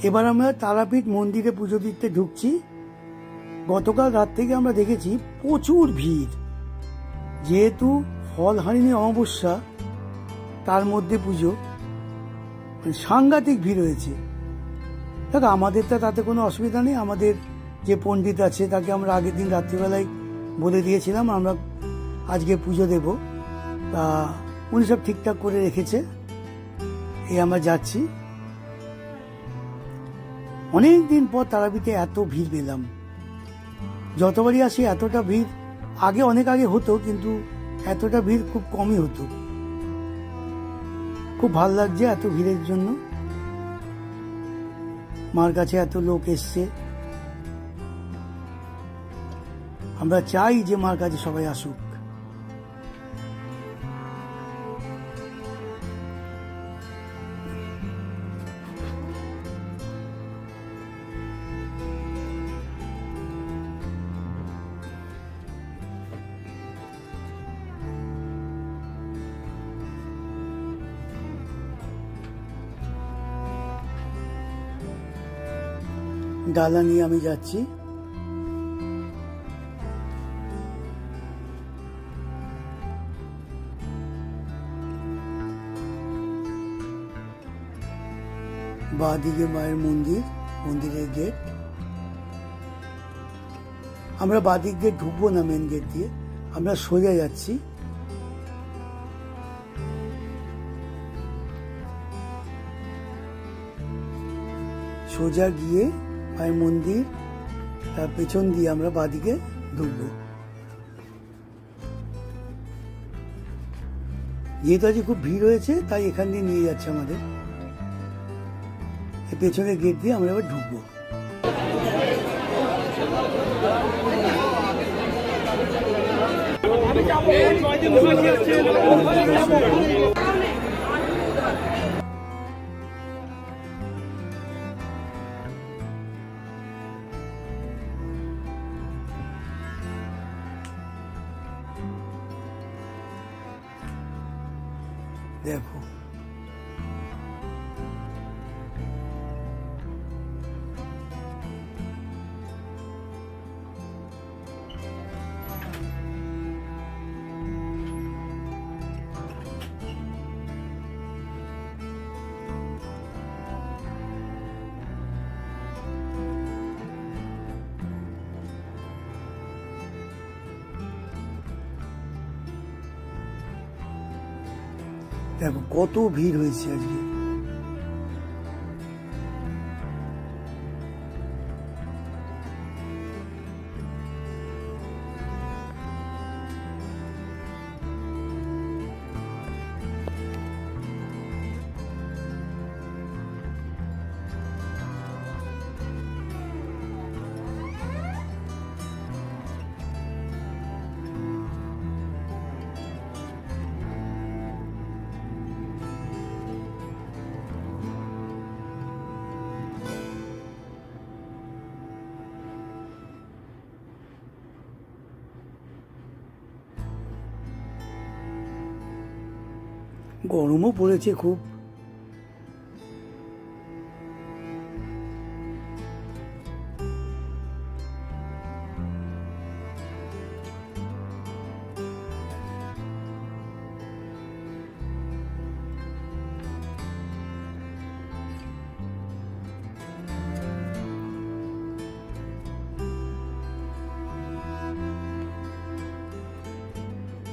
এবার আমরা তারাপীঠ মন্দিরে পুজো দিতে ঢুকছি। গতকাল রাত থেকে আমরা দেখেছি প্রচুর ভিড়, যেহেতু ফলহারিণী অমাবস্যা, তার মধ্যে পুজো, সাংঘাতিক ভিড় হয়েছে। দেখ, আমাদের তো তাতে কোনো অসুবিধা নেই। আমাদের যে পণ্ডিত আছে তাকে আমরা আগের দিন রাত্রিবেলায় বলে দিয়েছিলাম আমরা আজকে পুজো দেব, তা উনি সব ঠিকঠাক করে রেখেছে। এই আমরা যাচ্ছি। অনেক দিন পর তারাপীঠে এত ভিড় পেলাম। যতবারই আসি এতটা ভিড়, আগে অনেক আগে হতো, কিন্তু এতটা ভিড় খুব কমই হতো। খুব ভালো লাগছে এত ভিড়ের জন্য। মার কাছে এত লোক এসছে, আমরা চাই যে মার কাছে সবাই আসুক। ডালা নিয়ে আমি যাচ্ছি। বাঁদিকে মায়ের মন্দির, মন্দিরের গেট। আমরা বাঁদিক গেট ঢুকবো না, মেন গেট দিয়ে আমরা সোজা যাচ্ছি। সোজা গিয়ে মায়ের মন্দির, তার পেছন দিয়ে আমরা বাঁদিকে ঢুকবো। যেহেতু আজকে খুব ভিড় হয়েছে তাই এখান দিয়ে নিয়ে যাচ্ছে আমাদের। পেছনের গেট দিয়ে আমরা এবার ঢুকবো। দেখো, দেখো কত ভিড় হয়েছে আজকে। গরমও পড়েছে খুব।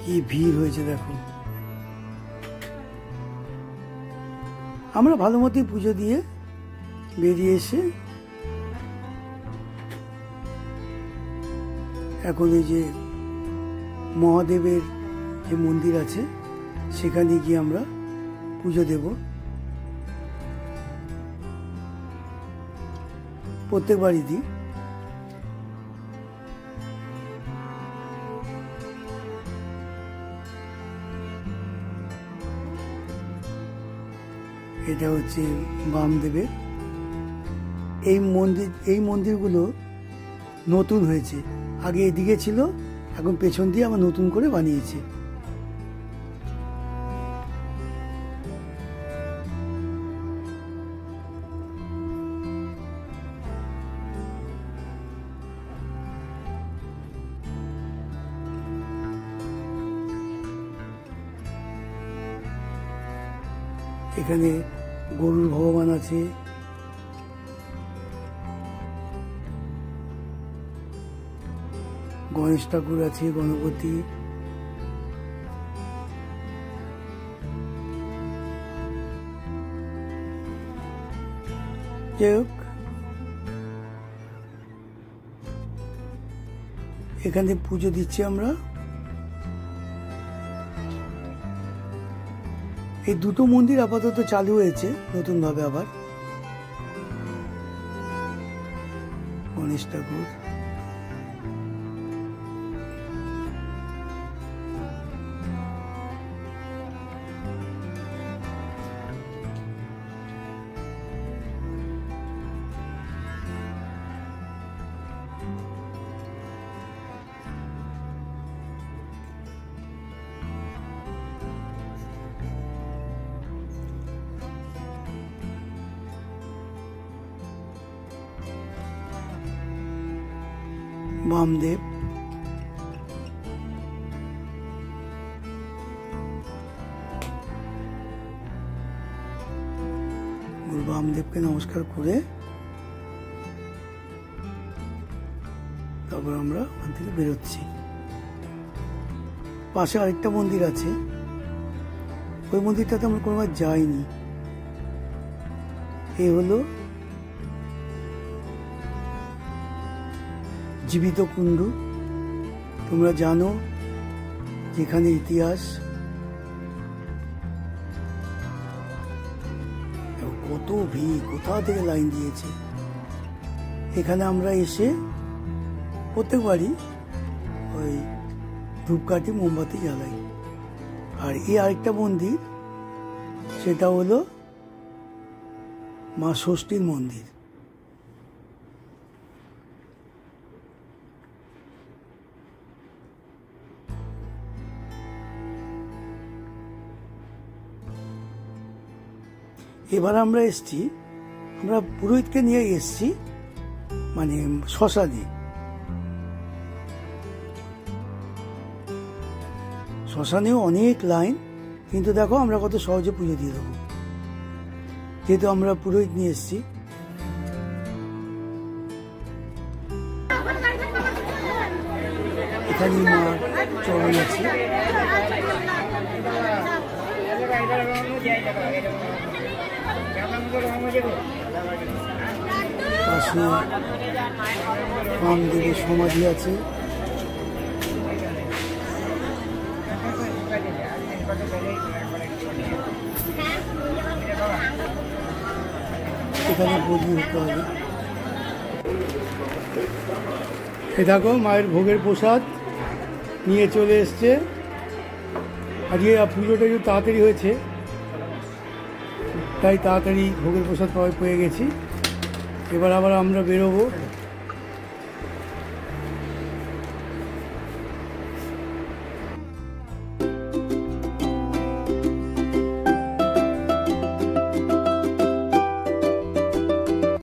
কি ভিড় হয়েছে দেখো। আমরা ভালো মতোই পুজো দিয়ে বেরিয়ে এসে এখন এই যে মহাদেবের যে মন্দির আছে সেখানে গিয়ে আমরা পুজো দেব। প্রত্যেকবারই দিই। এটা হচ্ছে বামদেবের এই মন্দিরগুলো নতুন হয়েছে। আগে এদিকে ছিল, এখন পেছন দিয়ে আবার নতুন করে বানিয়েছে। এখানে গরুর ভগবান আছে, গণেশ ঠাকুর আছে, গণপতি, যাই হোক এখানে পুজো দিচ্ছি আমরা। এই দুটো মন্দির আপাতত চালু হয়েছে নতুন ভাবে, আবার গণেশ ঠাকুর, বামদেব, গুরু বামদেবকে নমস্কার করে তারপর আমরা ওখান থেকে বেরোচ্ছি। পাশে আরেকটা মন্দির আছে, ওই মন্দিরটাতে আমরা কোনোবার যাইনি। এই হলো জীবিত কুণ্ড। তোমরা জানো যেখানে ইতিহাস, কত ভিড়, কোথা থেকে লাইন দিয়েছে। এখানে আমরা এসে প্রত্যেকবারই ওই ধূপকাঠি মোমবাতি জ্বালাই। আর এই আরেকটা মন্দির, সেটা হলো মা ষষ্ঠীর মন্দির। এবার আমরা এসছি, আমরা পুরোহিতকে নিয়ে এসছি মানে শ্মশানে। শ্মশানেও অনেক লাইন, কিন্তু দেখো আমরা কত সহজে পুজো দিয়ে দেবো, যেহেতু আমরা পুরোহিত নিয়ে এসছি। এখানে মা চরণ আছে, পাশে বামদেবের সমাধি আছে। এখানে বদলি হতে হবে। এ দেখো মায়ের ভোগের প্রসাদ নিয়ে চলে এসছে। আজকে পুজোটা একটু তাড়াতাড়ি হয়েছে, তাই তাড়াতাড়ি ভোগের প্রসাদ পেয়ে গেছি। এবার আবার আমরা বেরোবো।